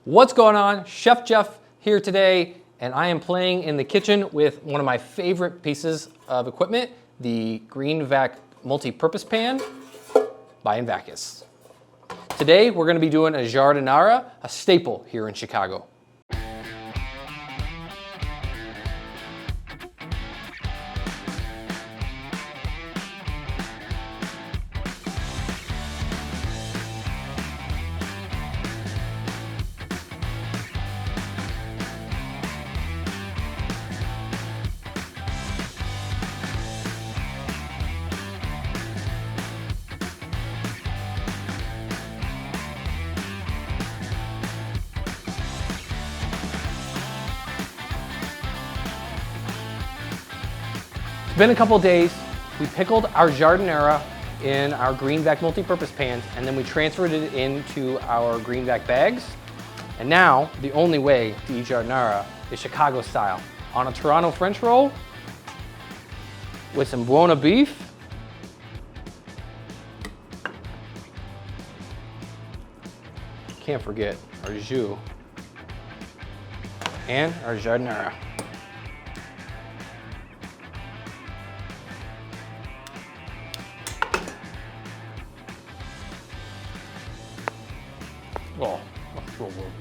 What's going on? Chef Jeff here today, and I am playing in the kitchen with one of my favorite pieces of equipment, the GreenVAC multi-purpose pan by Invacus. Today we're going to be doing a Giardiniera, a staple here in Chicago. It's been a couple days. We pickled our Giardiniera in our GreenVAC multi-purpose pans, and then we transferred it into our GreenVAC bags. And now, the only way to eat Giardiniera is Chicago style, on a Turano French roll with some Buona beef, can't forget our jus, and our Giardiniera. Oh, that's so good.